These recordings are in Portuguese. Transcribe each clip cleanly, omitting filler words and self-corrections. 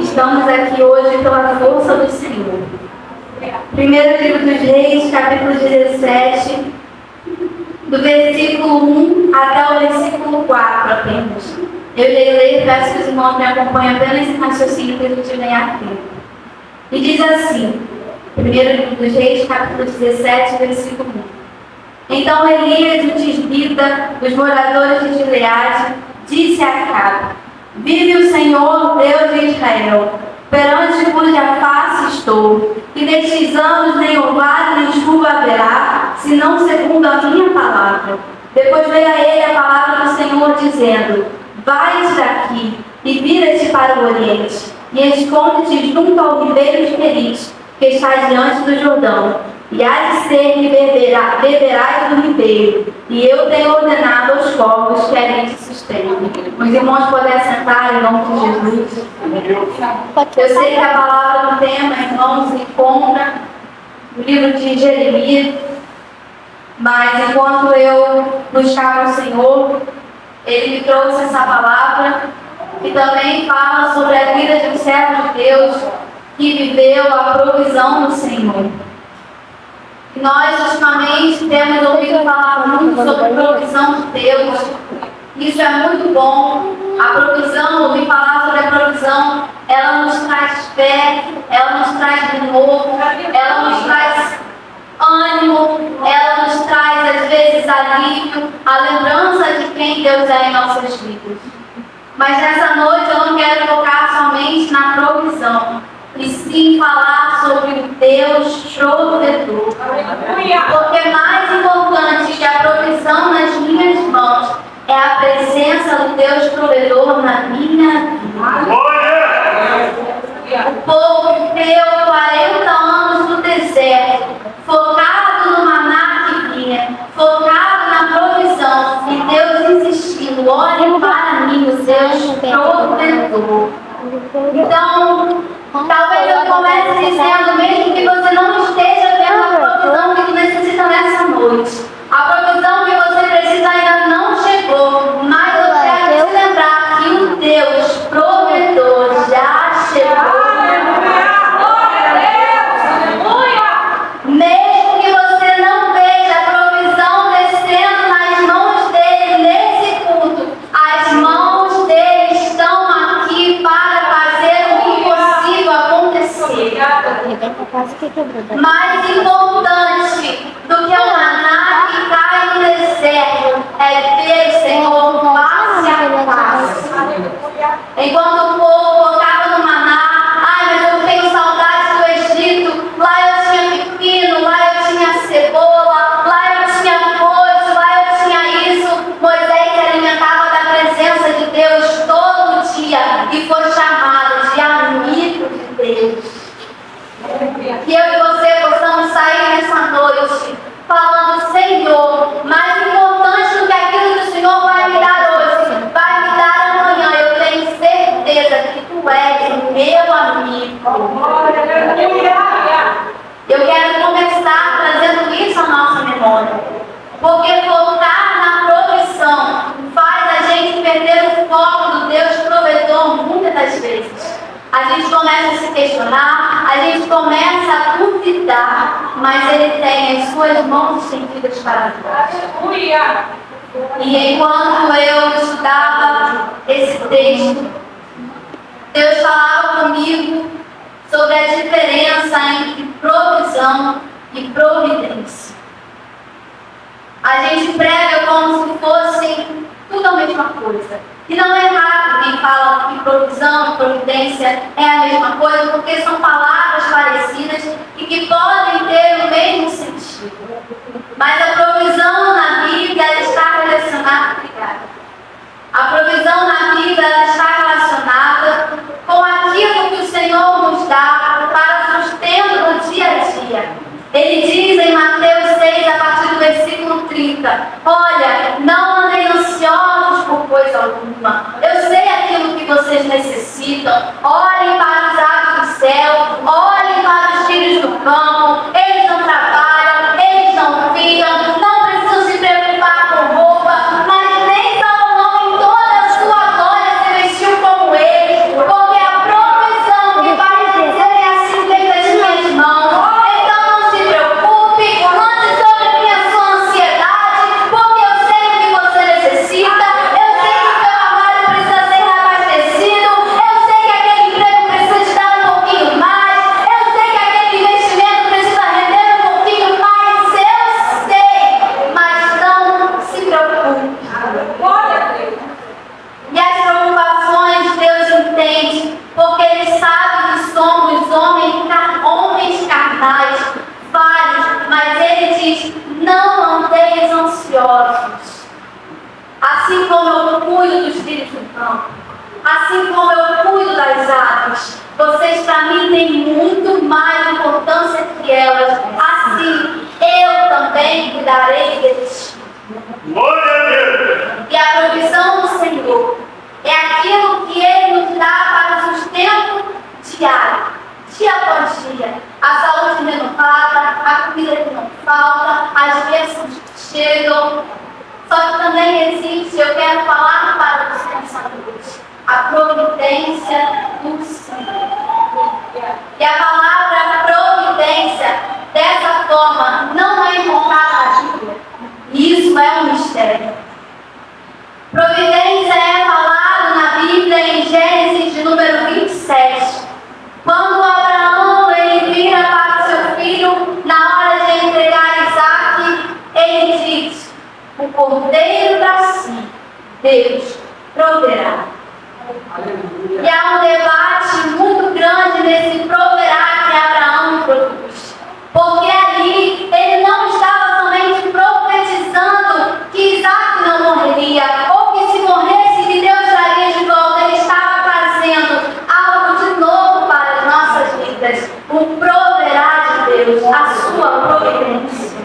Estamos aqui hoje pela força do Senhor. Primeiro livro dos Reis, capítulo 17, do versículo 1 até o versículo 4 apenas. Eu irei ler, peço que os irmãos me acompanhem apenas esse raciocínio para a gente ganhar tempo. E diz assim, primeiro livro dos Reis, capítulo 17, versículo 1. Então Elias, o tisbita, dos moradores de Gileade, disse a Acabe: vive o Senhor, Deus de Israel, perante cuja face estou, que nestes anos nem orvalho nem chuva haverá, senão segundo a minha palavra. Depois veio a ele a palavra do Senhor, dizendo: vai-te daqui e vira-te para o oriente, e esconde-te junto ao ribeiro de Querite, que está diante do Jordão. E há de ser que beberás do ribeiro, e eu tenho ordenado aos povos que ali te sustentem. Os irmãos podem sentar em nome de Jesus. Eu sei que a palavra do tema, irmãos, se encontra no livro de Jeremias, mas enquanto eu buscava o Senhor, Ele me trouxe essa palavra, que também fala sobre a vida de um servo de Deus que viveu a provisão do Senhor. Nós, ultimamente, temos ouvido falar muito sobre a provisão de Deus. Isso é muito bom. A provisão, ouvir falar sobre a provisão, ela nos traz fé, ela nos traz renovo, ela nos traz ânimo, ela nos traz, às vezes, alívio, a lembrança de quem Deus é em nossas vidas. Mas nessa noite eu não quero focar somente na provisão, e sim falar sobre o Deus provedor. Porque mais importante que a provisão nas minhas mãos é a presença do Deus provedor na minha vida. O povo viveu 40 anos no deserto, focado no maná que vinha, focado na provisão, e Deus insistindo: olhem para mim, o Deus provedor. Então, talvez eu comece dizendo, mesmo que você não esteja vendo a provisão que necessita nessa noite, a provisão que você precisa ainda não chegou, mas eu quero te lembrar que o Deus provedor já chegou. Mesmo que você não veja a provisão descendo nas mãos dele nesse culto, as mãos dele estão aqui para fazer o impossível acontecer. Mais importante do que o maná que cai no deserto é ver o Senhor face a face. Enquanto o povo focava no maná, mas eu tenho saudade do Egito, lá eu tinha pepino, lá eu tinha cebola, lá eu tinha coisa, lá eu tinha isso. Moisés se alimentava da presença de Deus todo dia e foi chamado de amigo de Deus. Que eu e você possamos sair nessa noite falando: Senhor, mais importante do que aquilo que o Senhor vai me dar hoje, vai me dar amanhã, eu tenho certeza que Tu és o meu amigo. Eu quero começar trazendo isso à nossa memória, porque focar na provisão faz a gente perder o foco do Deus provedor muitas das vezes. A gente começa a se questionar, a gente começa a duvidar, mas Ele tem as suas mãos estendidas para nós. E enquanto eu estudava esse texto, Deus falava comigo sobre a diferença entre provisão e providência. A gente prega como se fossem tudo a mesma coisa. E não é errado quem fala que provisão e providência é a mesma coisa, porque são palavras parecidas e que podem ter o mesmo sentido. Mas a provisão na Bíblia ela está relacionada, a provisão na Bíblia ela está relacionada com aquilo que o Senhor nos dá para sustento do dia a dia. Ele diz em Mateus 6, a partir do versículo 30, olha, não andem ansiosos por coisa alguma. Eu sei aquilo que vocês necessitam. Olhem para os aves do céu, olhem para os filhos do campo. Eles não trabalham, eles não fiam, não precisam se preocupar com roupa, mas nem Salomão em toda a sua glória se vestiu como eles, porque a provisão cuidarei de ti. Glória a Deus. E a provisão do Senhor é aquilo que Ele nos dá para o sustento diário, dia após dia. A saúde renovada, a comida que não falta, as bênçãos que chegam. Só que também existe, eu quero falar para os pensadores, a providência do Senhor. E a palavra providência, dessa forma, não é encontrada na Bíblia. E isso é um mistério. Providência é falado na Bíblia em Gênesis de número 27. Quando Abraão ele vira para o seu filho, na hora de entregar Isaac, ele diz: o cordeiro da si, Deus proverá. E há um debate muito grande nesse proverá que Abraão produz. Porque ali ele não estava somente profetizando que Isaac não morreria, ou que se morresse que Deus daria de volta. Ele estava trazendo algo de novo para as nossas vidas. O proverá de Deus, a sua providência.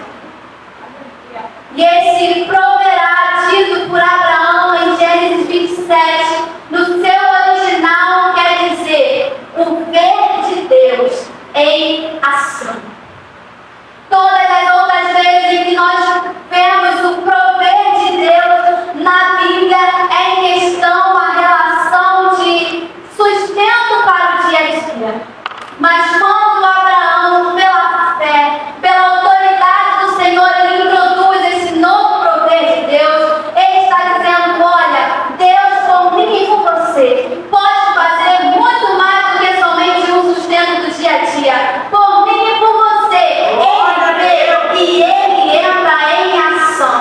E esse proverá dito por Abraão em Gênesis 27, no seu original quer dizer o ver de Deus em ação. Todas as outras vezes em que nós vemos o prover de Deus na Bíblia é em questão a relação de sustento para o dia a dia. Mas quando Abraão, pela fé, pela autoridade do Senhor, ele introduz esse novo prover de Deus, ele está dizendo: olha, Deus por mim e por você pode fazer muito mais do que somente um sustento do dia a dia. Por mim e por você, ele vê e ele entra em ação.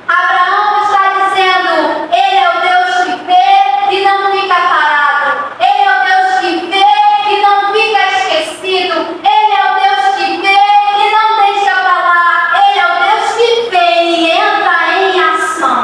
Abraão está dizendo: ele é o Deus que vê e não fica parado. Ele é o Deus que vê e não fica esquecido. Ele é o Deus que vê e não deixa para lá. Ele é o Deus que vê e entra em ação.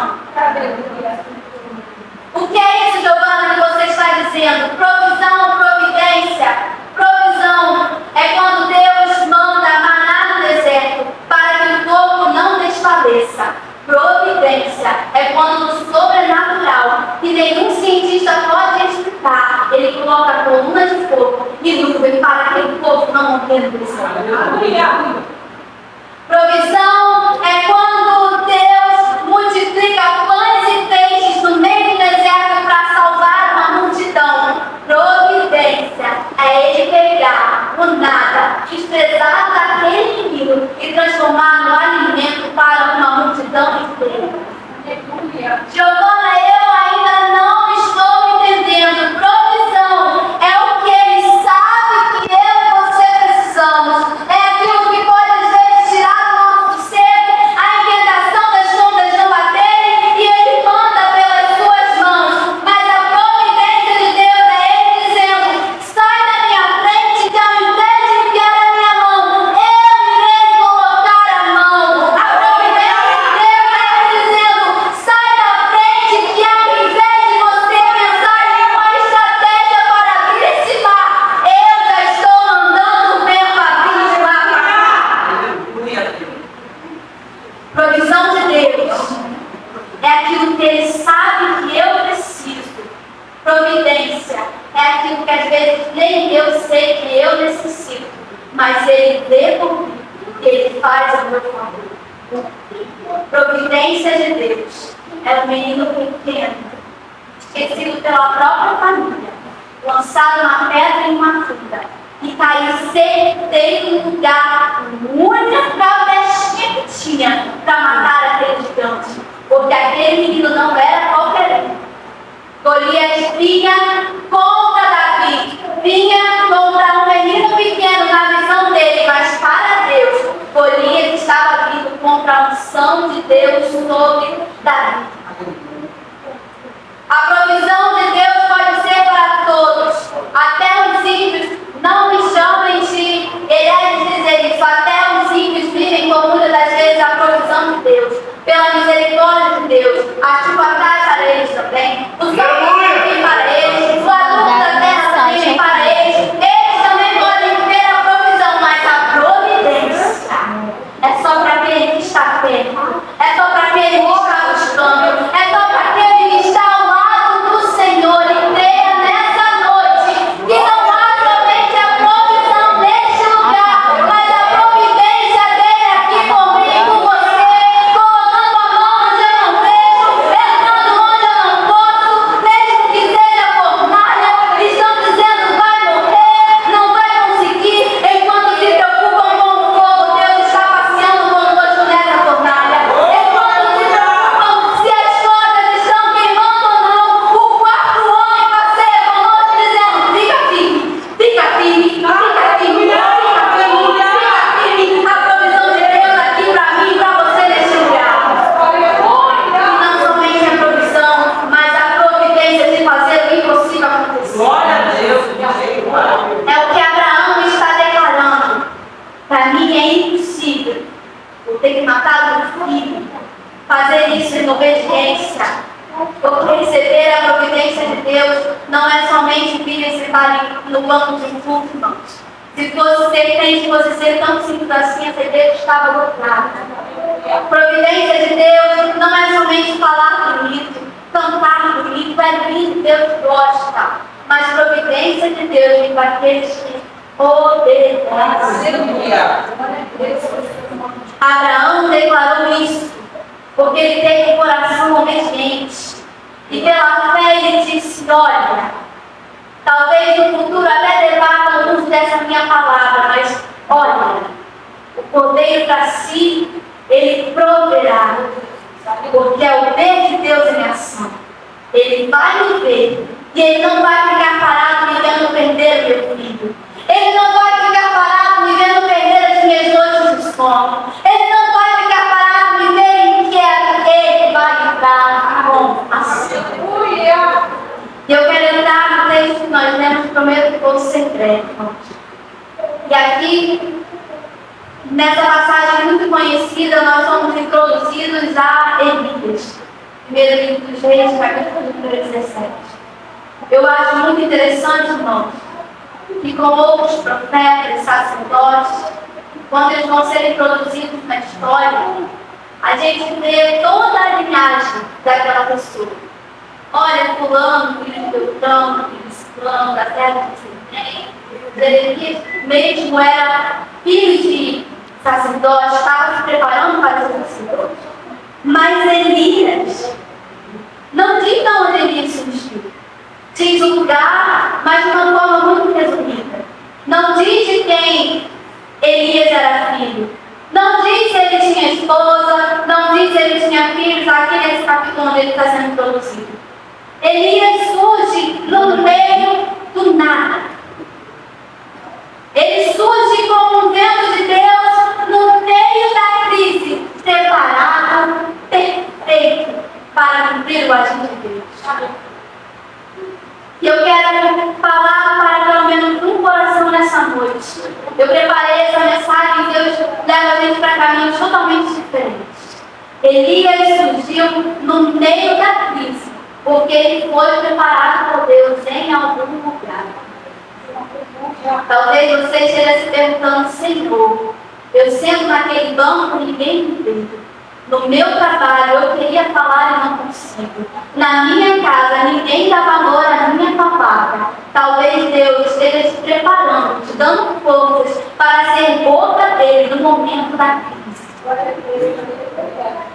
O que é isso, Giovana, que você está dizendo? Provisão, providência. Provisão é quando Deus manda maná no deserto para que o povo não desfaleça. Providência é quando no sobrenatural, que nenhum cientista pode explicar, ele coloca a coluna de fogo e nuvem para que o povo não morrer no deserto. Provisão é quando Deus multiplica pães e peixes no meio do deserto para salvar uma multidão. Providência é ele pegar o nada, desprezar daquele inimigo e transformar no alimento para uma multidão inteira. Giovana, eu ainda não estou entendendo. Provisão é o que ele sabe que eu e você precisamos. É aquilo que pode às vezes tirar o nosso sossego, a inquietação das contas não baterem, e ele manda pelas suas mãos. Mas a providência de Deus é ele dizendo: sai da minha frente, que ao invés de enviar a minha mão, eu irei colocar a mão. A providência de Deus é ele dizendo: sai da frente, que ao invés de você pensar em uma estratégia para abrir esse mar, eu já estou mandando o vento abrir esse mar. Provisão de Deus é aquilo que ele sabe que eu preciso. Providência é aquilo que às vezes nem eu sei que eu necessito, mas ele vê por mim, ele faz a meu favor. Providência de Deus é um menino pequeno, esquecido pela própria família, lançado na pedra em uma tunda e caiu certeiro no lugar, única vestinha que tinha para matar aquele gigante, porque aquele menino não era qualquer um. Golias vinha contra Davi, vinha contra um menino pequeno na visão dele, mas para Deus, Golias estava vindo contra a unção de Deus sobre Davi. A provisão de Deus pode ser para todos, até os ímpios. Não me chamem de hereges dizer isso, até os ímpios vivem com muitas das vezes a provisão de Deus, pela misericórdia de Deus. A chuva cai para eles também, o sol vem para eles, o adulto da terra também vem para eles. Eles também podem ver a provisão, mas a providência não é somente vir e sentar no banco de um culto, irmãos. Se fosse ser crente, fosse ser tão simples assim, essa igreja estava lotada. Providência de Deus não é somente falar bonito, cantar bonito, é lindo, Deus gosta. Mas providência de Deus vem para aqueles que obedecem. Abraão declarou isso, porque ele teve um coração obediente. E pela fé ele disse: olha, talvez no futuro até debata alguns dessa minha palavra, mas olha, o cordeiro para si, ele proverá, porque é o ver de Deus em ação. Ele vai me ver, e ele não vai ficar parado me vendo perder o meu filho. Ele não vai ficar parado me vendo perder as minhas noites de sono. Ele não vai ficar parado me vendo inquieto. Ele vai entrar com ação. E eu quero entrar no texto que nós lemos, prometo que vou ser breve. E aqui, nessa passagem muito conhecida, nós somos introduzidos a Elias. Primeiro livro dos Reis, capítulo 17. Eu acho muito interessante, irmãos, que com outros profetas, sacerdotes, quando eles vão ser introduzidos na história, a gente vê toda a linhagem daquela pessoa. Olha, fulano, filho de Beltrano, filho de Ciclano, da terra de Sinem. Ele mesmo era filho de sacerdote, estava se preparando para ser sacerdote. Mas Elias, não diz de onde Elias surgiu. Diz o lugar, mas de uma forma muito resumida. Não diz de quem Elias era filho. Não diz se ele tinha esposa, não diz se ele tinha filhos, aqui nesse capítulo onde ele está sendo introduzido. Elias surge no meio do nada. Ele surge como um vento de Deus no meio da crise, preparado, perfeito para cumprir o agir de Deus. E eu quero falar para pelo menos um coração nessa noite. Eu preparei essa mensagem e Deus leva a gente para caminhos totalmente diferentes. Elias surgiu no meio da crise, porque ele foi preparado por Deus em algum lugar. Talvez você esteja se perguntando: Senhor, eu sento naquele banco e ninguém me vê. No meu trabalho eu queria falar e não consigo. Na minha casa ninguém dá valor à minha palavra. Talvez Deus esteja te preparando, te dando forças para ser boca dele no momento da crise.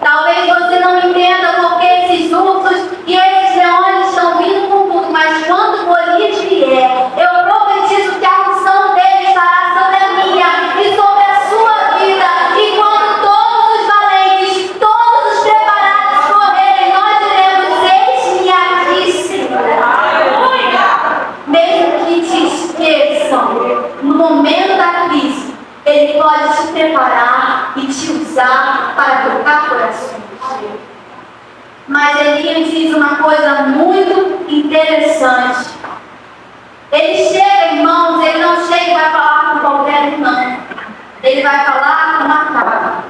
Talvez você não entenda porque esses ursos e esses leões estão vindo com tudo, mas quando Golias vier, eu profetizo que a unção dele estará sobre a minha e sobre a sua vida. E quando todos os valentes, todos os preparados correrem, nós diremos: eis-me aqui, Senhor. Mesmo que te esqueçam, no momento da crise, ele pode te preparar e te usar para tocar corações. Mas Elias diz uma coisa muito interessante. Ele chega, irmãos, ele não chega e vai falar com qualquer irmão. Ele vai falar com Acabe.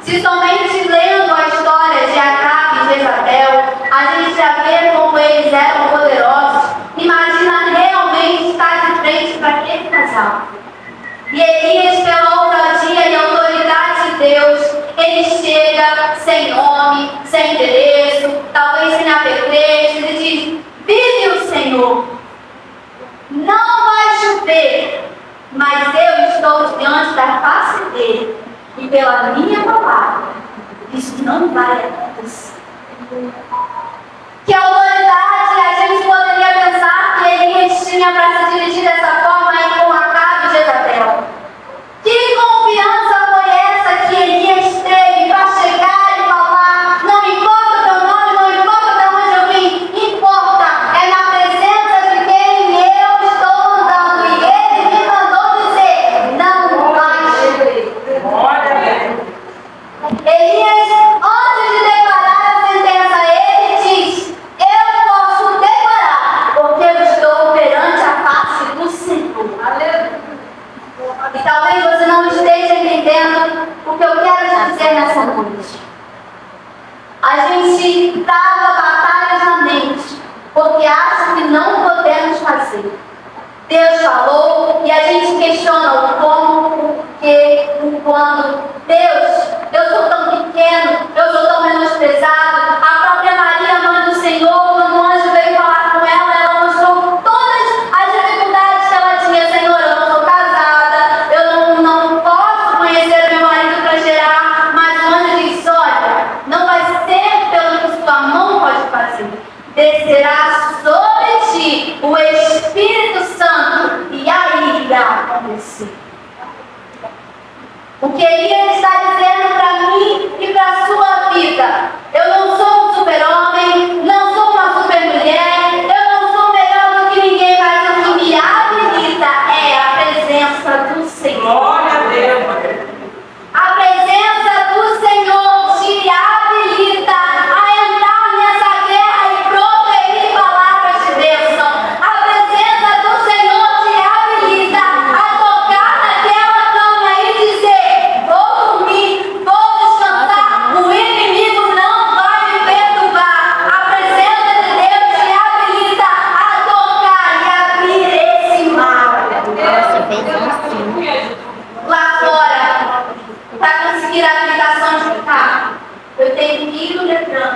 Se somente lendo a história de Acabe e Jezabel, a gente já vê como eles eram poderosos. Imagina realmente estar de frente para aquele casal. E Elias, pela ousadia e autoridade de Deus, ele chega sem nome, sem endereço, talvez sem apetrecho, ele diz: vive o Senhor, não vai chover, mas eu estou diante da face dele, e pela minha palavra, isso não vai acontecer. Que autoridade a gente poderia pensar que Elias tinha para se dirigir dessa forma aí com Acabe e Jezabel? Que confiança foi essa que Elias teve para chegar e falar: não importa o teu nome, não importa de onde eu vim, importa, é na presença de quem eu estou andando. E ele me mandou dizer: não vai chover. Elias, antes de declarar a sentença, ele diz: eu posso declarar, porque eu estou perante a face do Senhor. Aleluia. E talvez você não esteja entendendo o que eu quero te dizer nessa noite. A gente trava batalhas na mente, porque acha que não podemos fazer. Deus falou e a gente questiona o como, o porquê, o quando. Deus, eu sou tão pequeno, eu sou tão menosprezado. A própria Maria, mãe do Senhor, quando o anjo veio falar com ela mostrou todas as dificuldades que ela tinha. Senhor, eu não sou casada, eu não posso conhecer meu marido para gerar. Mas o anjo disse, olha, não vai ser pelo que sua mão pode fazer. Descerá sobre ti o Espírito Santo e aí irá acontecer. O que ele está dizendo para mim e para a sua vida? Eu não sou um super-homem, não sou uma super-mulher, eu não sou melhor do que ninguém, mas o que me habilita é a presença do Senhor. Glória a Deus. A presença do Senhor te habilita a entrar nessa guerra e proferir palavras de bênção. A presença do Senhor te habilita a tocar naquela cama e dizer, vou dormir, vou descansar, o inimigo não vai me perturbar. A presença de Deus te habilita a tocar e abrir esse mar. Lá fora, para conseguir a habilitação de carro, eu tenho que ir no Detran,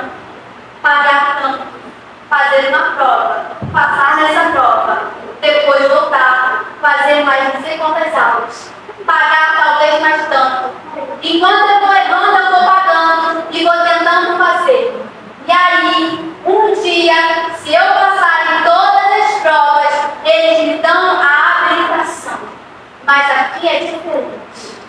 pagar tanto, fazer uma prova, passar nessa prova, depois voltar, fazer mais não sei quantas aulas, pagar talvez mais tanto. Enquanto eu estou errando, eu vou pagando e vou tentando fazer. E aí, um dia, se eu passar em todas as provas, eles me dão a habilitação. Mas aqui é diferente.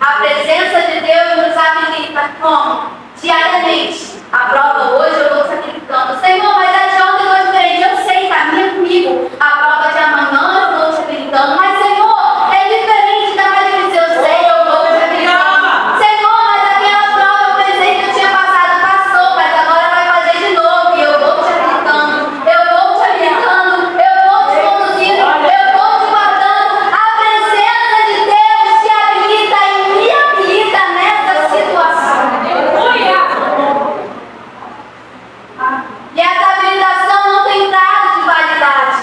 A presença de Deus nos habilita como? Diariamente. A prova hoje eu vou sacrificando. Senhor, mas a de ontem foi diferente. Eu sei, caminha comigo. A prova de amanhã eu vou te habilitando. Mas, Senhor, é diferente da mais difícil. Eu sei, eu vou te habilitando. Senhor, mas aquela prova eu pensei que eu tinha passado, passou. Mas agora vai fazer de novo. E eu vou te habilitando. Eu vou te habilitando. Eu vou te conduzindo. Eu vou te guardando. A presença de Deus te habilita e me habilita nessa situação. E essa habilitação não tem prazo de validade.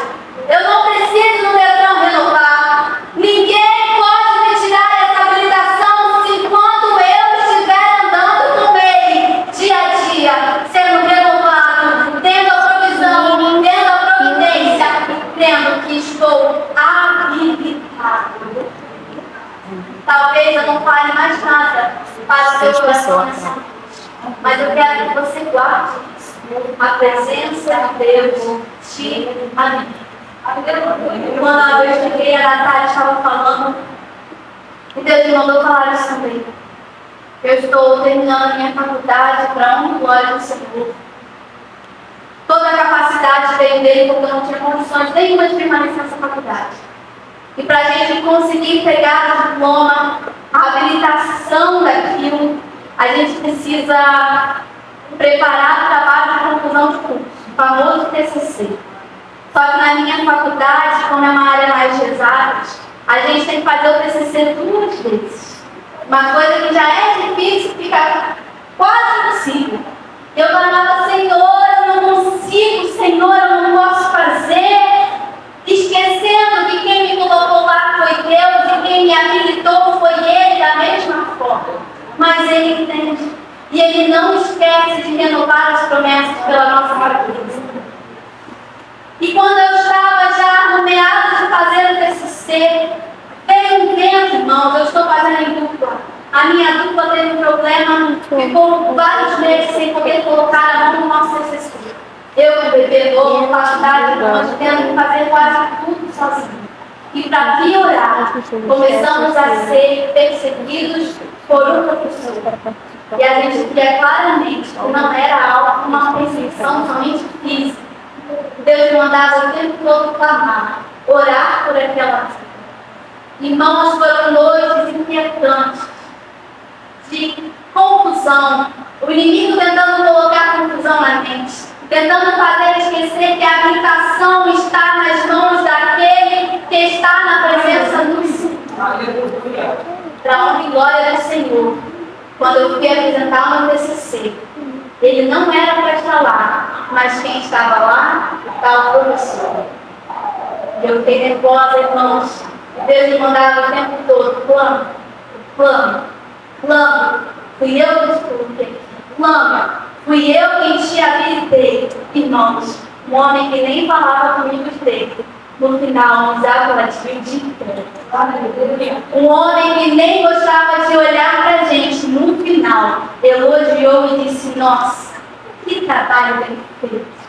Eu não preciso no Detran renovar. Ninguém pode me tirar essa habilitação enquanto eu estiver andando com ele dia a dia, sendo renovado, tendo a provisão, tendo a providência e crendo que estou habilitado. Talvez eu não fale mais nada para o seu coração nessa noite, mas eu quero que você guarde isso. A presença de Deus te habilita. Quando eu cheguei, a Natália estava falando, e Deus me mandou falar isso também. Eu estou terminando a minha faculdade para honra e glória do Senhor. Toda a capacidade veio dele porque eu não tinha condições nenhuma de permanecer nessa faculdade. E para a gente conseguir pegar o diploma, a habilitação daquilo, a gente precisa preparar o trabalho de conclusão de curso, o famoso TCC. Só que na minha faculdade, como é uma área mais de exatas, a gente tem que fazer o TCC 2 vezes. Uma coisa que já é difícil, fica quase impossível. Eu falava, Senhor, eu não consigo, Senhor, eu não posso fazer. Esquecendo que quem me colocou lá foi Deus e quem me habilitou foi Ele da mesma forma. Mas Ele entende. E Ele não esquece de renovar as promessas pela nossa fraqueza. E quando eu estava já no meado de fazer o TCC, veio um vento, irmãos, eu estou fazendo em dupla. A minha dupla teve um problema, ficou vários meses sem poder colocar a mão no nosso TCC. Eu, com o bebê novo, faculdade, nós tendo que fazer quase tudo sozinho. E para piorar, começamos a ser perseguidos por um professor. E a gente via claramente que não era algo, uma perseguição somente física. Deus mandava o tempo todo clamar, orar por aquela vida. Irmãos, foram noites inquietantes, de confusão. O inimigo tentando colocar confusão na mente, tentando fazer esquecer que a habilitação está nas mãos daquele que está na presença do Senhor. Para a honra e glória do Senhor. Quando eu fui apresentar o meu TCC, ele não era para estar lá, mas quem estava lá estava o professor. Eu fiquei nervosa, irmãos. Deus me mandava o tempo todo: clama, clama, clama. Fui eu que desculpei. Clama. Fui eu quem te habilitei. Irmãos, um homem que nem falava comigo direito, no final nos dava uma despedida. Um homem que nem gostava de olhar pra gente, no final elogiou e disse: nossa, que trabalho bem feito.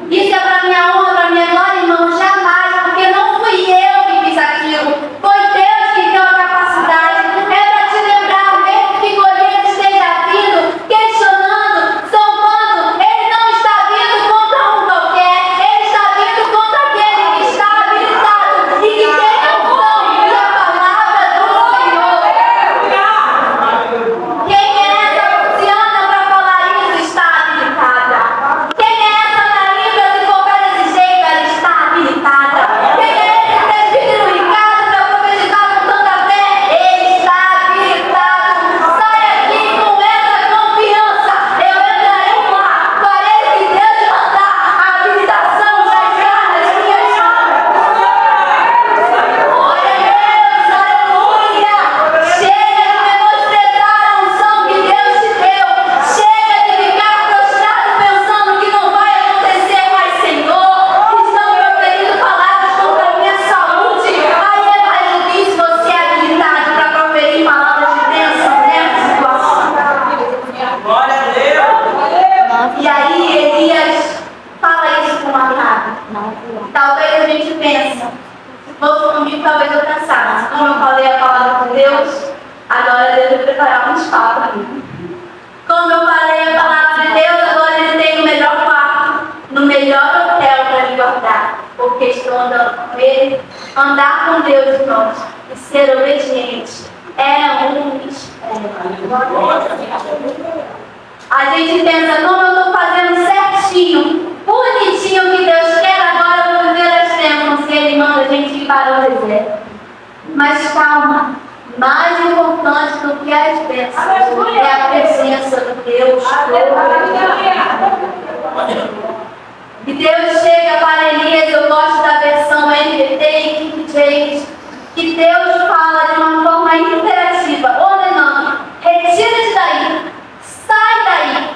Isso é para minha honra, para minha glória, irmão, jamais, porque não fui eu que fiz aquilo, foi Deus que deu a capacidade. É para te lembrar, mesmo que Golias esteja vindo, questionando, zombando, ele não está vindo contra um qualquer, ele está vindo contra aquele que está habilitado e que tem a unção e a palavra do Senhor. Quem é essa Luciana para falar isso está habilitada? Quem é essa Naíba se qualquer desse jeito ela está habilitada? Quem é esse presbítero Ricardo para profetizar com tanta fé? Ele está habilitado. Sai aqui com essa confiança. Eu entrarei lá. Farei o que Deus mandar. A habilitação já está nas minhas mãos. Glória a Deus, aleluia. Chega de menosprezar a unção que Deus te deu. Chega de ficar prostrado pensando que não vai acontecer mais, Senhor. Estão proferindo palavras contra a minha saúde. Aí é mais difícil você é habilitado para proferir palavras de bênção nessa situação. Glória a Deus. E aí Elias fala isso com Acabe. Talvez a gente pense, se fosse comigo, talvez eu pensasse, como eu falei a palavra de Deus, agora Deus vai preparar um espaço para mim. Como eu falei a palavra de Deus, agora ele tem o melhor quarto, no melhor hotel para me guardar, porque estou andando com ele. Andar com Deus, irmãos, e ser obediente é um mistério. A gente pensa, como eu estou fazendo certinho, bonitinho o que Deus quer, agora eu vou viver as bênçãos que Ele manda a gente ir para o deserto. Mas calma, mais importante do que as bênçãos é a presença de Deus. E Deus chega para Elias, eu gosto da versão NVT e King James, que Deus fala de uma forma interativa, ordenando: retira-te daí, sai daí,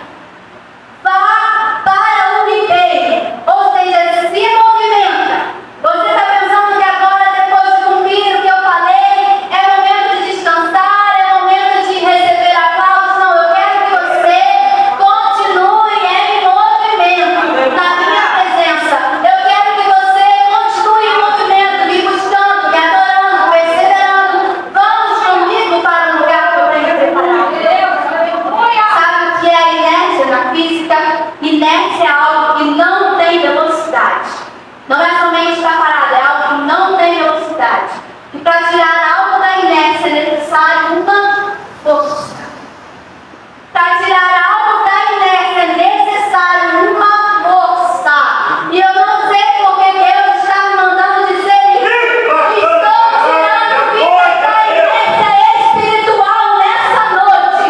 vá para o ribeiro, ou seja, se movimenta. Você está pensando que agora, depois de cumprir o que eu falei, é momento de descansar, é momento de receber aplausos? Não, eu quero que você continue em movimento na minha presença. Eu quero que você continue em movimento, me buscando, me adorando, perseverando. Vamos comigo para o lugar que eu tenho preparado. Sabe o que é a inércia na física? Inércia é algo que não tem velocidade. Não é somente estar parado, é algo que não tem velocidade. E para tirar algo da inércia é necessário uma força. Para tirar algo da inércia é necessário uma força. E eu não sei porque Deus está me mandando dizer isso. Estou tirando vida da inércia espiritual nessa noite.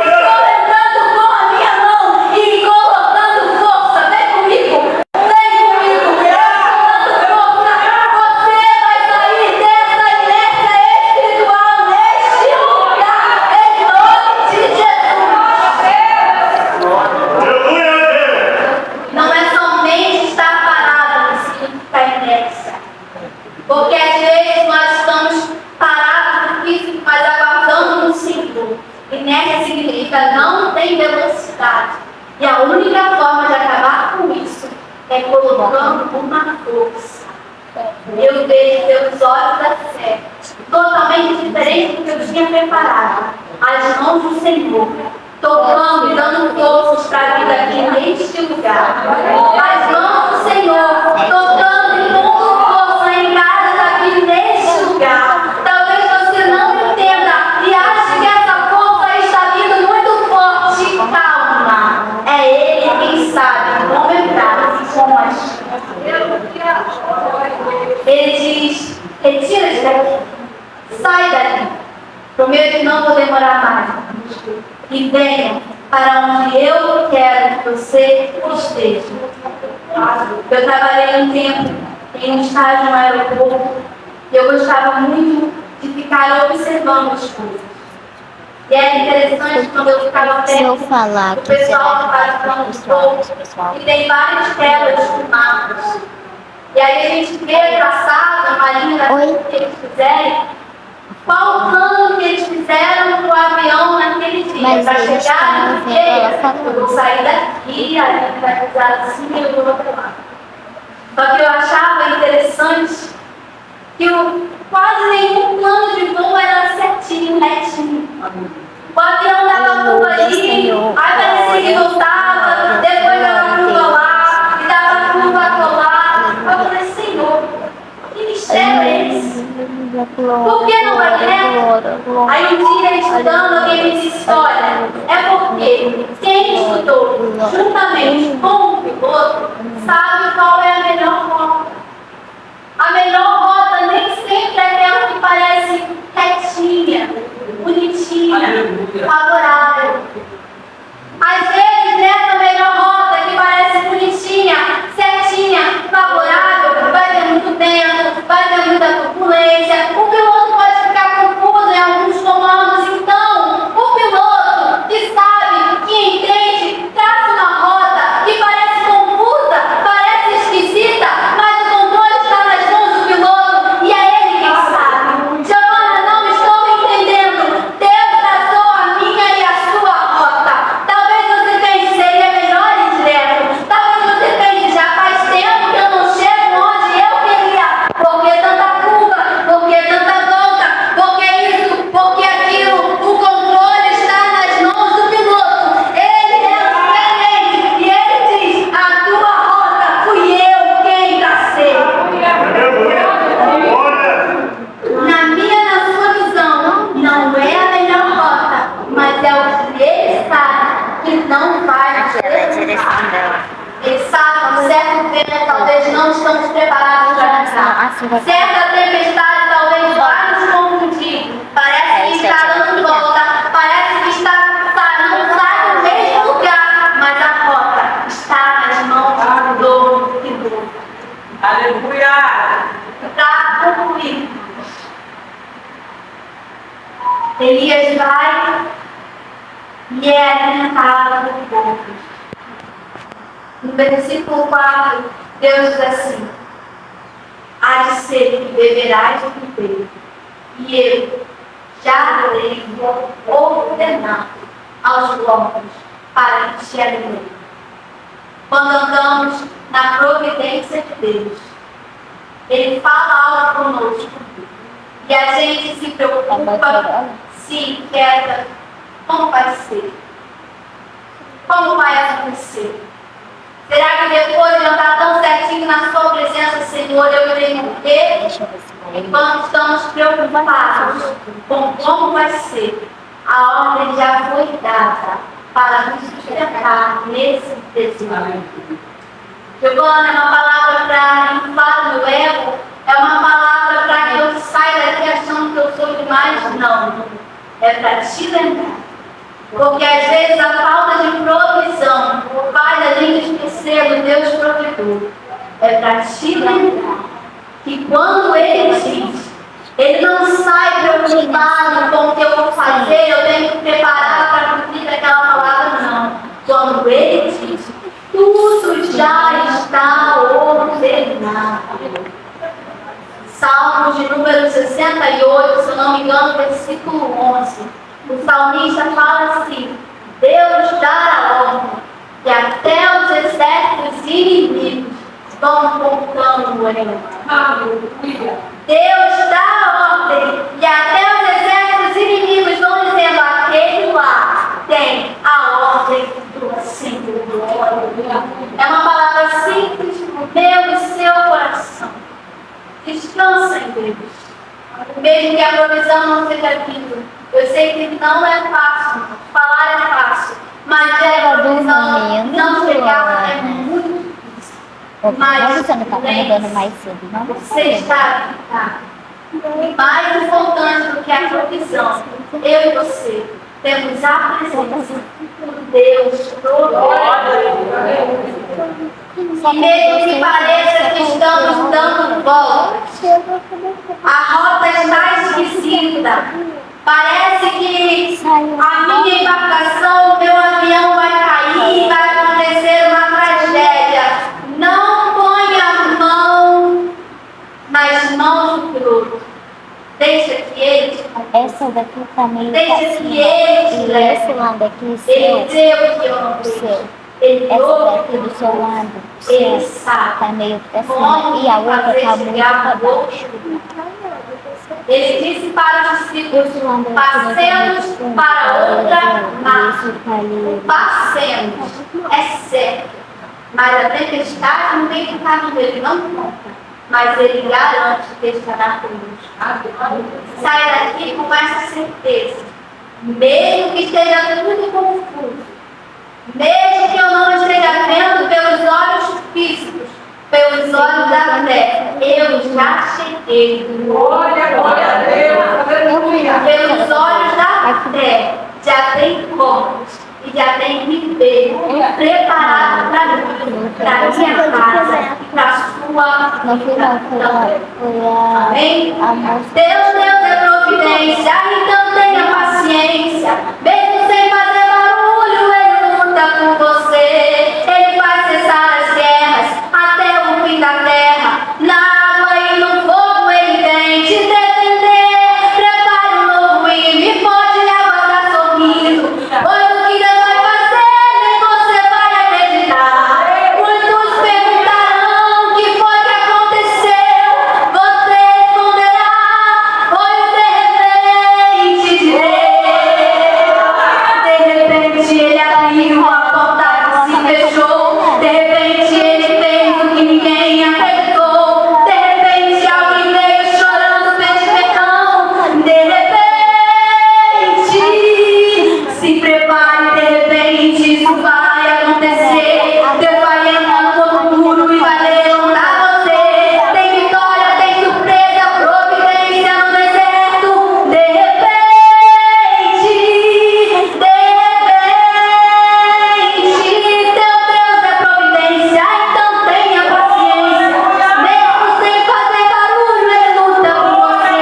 Estou entrando com a minha mão e colocando força. Vem comigo. Vem comigo. Colocando força. Você vai sair dessa inércia espiritual neste lugar. Em nome de Jesus. Aleluia a Deus. Não é somente estar parado que significa inércia. Porque às vezes nós estamos parados no físico, mas aguardando um símbolo. Inércia significa não tem velocidade. E a única forma de acabar com isso é colocando uma força. Eu vejo pelos olhos da fé, totalmente diferente do que eu tinha preparado. As mãos do Senhor, tocando e dando forças para a vida aqui neste lugar. As mãos do Senhor, tocando e dando força em casa aqui neste lugar. Talvez você não entenda e ache que essa força está vindo muito forte. Calma, é Ele quem sabe como entrar e como agir. Ele diz: retira-te daqui, sai daqui. Prometo que não vou demorar mais. E venha para onde eu quero que você esteja. Eu trabalhei um tempo em um estágio no aeroporto e eu gostava muito de ficar observando as coisas. E era interessante quando eu ficava Se eu perto falar do que pessoal que será faz que plano de pessoal, voo pessoal, e tem várias telas com mapas. E aí a gente vê traçado uma linha daquilo que eles fizerem, qual o plano que eles fizeram para o avião naquele dia, Mas para eles chegar estão no vendo ela dia, falando. eu vou sair daqui, a gente vai pisar assim e eu vou para lá. Só que eu achava interessante que quase nenhum plano de voo era certinho, retinho. O avião dava curva ali, aí parecia que voltava, depois dava curva lá, e dava curva lá. Eu falei, Senhor, que mistério é esse? Por que não vai reto? Aí um dia estudando, alguém me disse, olha, é porque quem estudou juntamente com o piloto sabe qual é a melhor rota. A melhor rota nem sempre é aquela que parece retinha, bonitinha, favorável. Às vezes, nessa melhor rota que parece bonitinha, certinha, favorável, vai ter muito vento, vai ter muita turbulência, o piloto pode ficar confuso em alguns comandos. Então, o piloto que sabe, que entende, traça uma rota que parece confusa, parece esquisita, mas o controle está nas mãos do piloto e é ele quem sabe. Giovana, não estou entendendo. Deus traçou a minha e a sua rota. Talvez você pense, seria melhor ir direto. Talvez você pense, já faz tempo que eu não chego onde eu queria. Por que tanta curva? Por que tanta volta? Por que isso? Por que aquilo? O controle está nas mãos do piloto. Ele é o experiente e ele diz, a tua rota fui eu quem tracei. Aleluia. Glória. Na minha, na sua visão, não é a melhor rota, mas é o que ele sabe que não vai nos ela é a direção levar. dela. Ele sabe que certo vento talvez não estamos preparados para entrar. Certa tempestade talvez vai nos confundir. Parece que está dando volta, parece que não sai do mesmo lugar, mas a rota está nas mãos do dono do piloto. Aleluia! Para concluir, Elias vai e é alimentado por poucos. No versículo 4, Deus diz assim: há de ser que beberás de beber, e eu já lhe vou ordenar aos lobos para que te alimentem. Quando andamos na providência de Deus, Ele fala algo conosco e a gente se preocupa, se inquieta, como vai ser? Como vai acontecer? Será que depois de andar tão certinho na sua presença, Senhor, eu irei morrer? Enquanto estamos preocupados com como vai ser, a ordem já foi dada para nos sustentar nesse desejo. Giovana, é uma palavra para inflar meu ego? É uma palavra para que eu saia daqui achando que eu sou demais? Não. É para te lembrar. Porque às vezes a falta de provisão faz a gente esquecer do Deus provedor. É para te lembrar que quando Ele diz, Ele não sai preocupado com o que eu vou fazer, eu tenho que preparar para cumprir aquela palavra, não. Quando Ele diz, tudo já está ordenado. Salmos de número 68, se eu não me engano, versículo 11. O salmista fala assim: Deus dará ordem, que até os exércitos inimigos vão contando ele. Deus dá ordem, e até os exércitos inimigos vão dizendo: aquele lá tem a ordem do Senhor. É uma palavra simples no meu e seu coração. Descansa em Deus. Mesmo que a provisão não seja vindo. Eu sei que não é fácil, falar é fácil, mas a provisão não chegar é muito difícil. Mas você não está acomodando mais cedo, não? você está aqui. E mais importante do que a provisão, eu e você temos a presença do Deus todo. E mesmo que pareça que estamos dando A rota está esquisita. Parece que a minha embarcação, meu avião vai cair, vai acontecer uma tragédia. Não ponha a mão nas mãos do piloto. Deixa que ele te conduz. Essa daqui tá meio Deixa pra que cima. ele te E leve. esse lado aqui, Ele seu. deu que eu não O vejo. seu. Ele Essa ouve daqui que eu do não seu vejo. lado. O Ele seu. sabe Tá meio pra cima. como E a outra fazer tá muito chegar pra no baixo. outro. Ele disse para os discípulos: Esse lado aqui passemos para outra margem. Isso tá ali. Passemos, é certo. Mas a tempestade no meio do caminho ele não conta. Mas ele garante que estará conosco. Sai daqui com essa certeza. Mesmo que esteja tudo confuso, mesmo que eu não esteja vendo pelos olhos físicos, pelos olhos da fé, eu já cheguei. Glória a Deus. Pelos olhos da fé, já tem corpos e já tem ribeiro preparado para mim, para minha casa e para a sua No final vida. foi Amém? a moça. Deus é providência, então tenha paciência. Mesmo sem fazer barulho, Ele luta por você. Ele vai cessar as guerras até o fim da terra. Na água e no fogo Ele vem te defender. Prepare um novo hino e pode lhe aguardar sorriso. Pois o que Deus vai fazer, nem você vai acreditar. Muitos perguntarão o que foi que aconteceu. Você responderá: foi o de repente de Deus. De repente Ele abriu a porta que se fechou. De repente Ele fez o que ninguém acreditou. De repente alguém veio chorando, pede perdão. De repente, se prepare, de repente isso vai acontecer. Deus vai entrar no futuro e vai levantar você. Tem vitória, tem surpresa, providência no deserto. De repente, teu Deus é providência, então tenha paciência. Mesmo sem fazer barulho, Ele luta por você.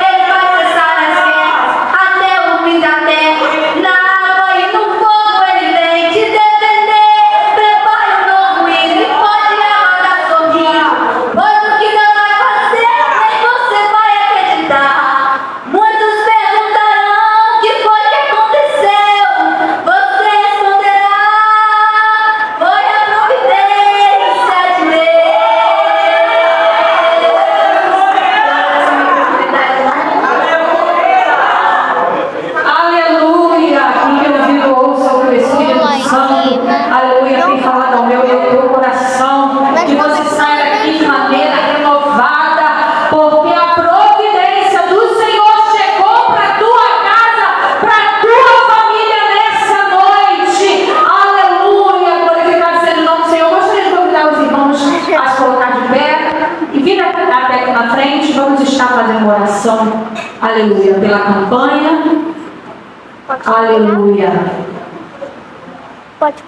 Ele vai cessar as guerras até o fim da terra. Na água e no fogo Ele vem te defender. Prepare um novo hino e pode lhe aguardar sorriso. Pois o que Deus vai fazer, nem você vai acreditar. Muitos perguntarão o que foi que aconteceu. Você responderá: foi a providência de Deus. Aleluia! Quem ouviu, ouça o que o Espírito Santo, aleluia, tem falado ao meu e ao teu coração. Que você saia daqui de maneira renovada, porque a providência do Senhor chegou para a tua casa, para a tua família nessa noite. Aleluia! Glorificado seja o nome do Senhor. Eu gostaria de convidar os irmãos a se colocar de pé e vir até aqui na frente. Vamos estar fazendo uma oração, aleluia, pela campanha. Aleluia. Pode.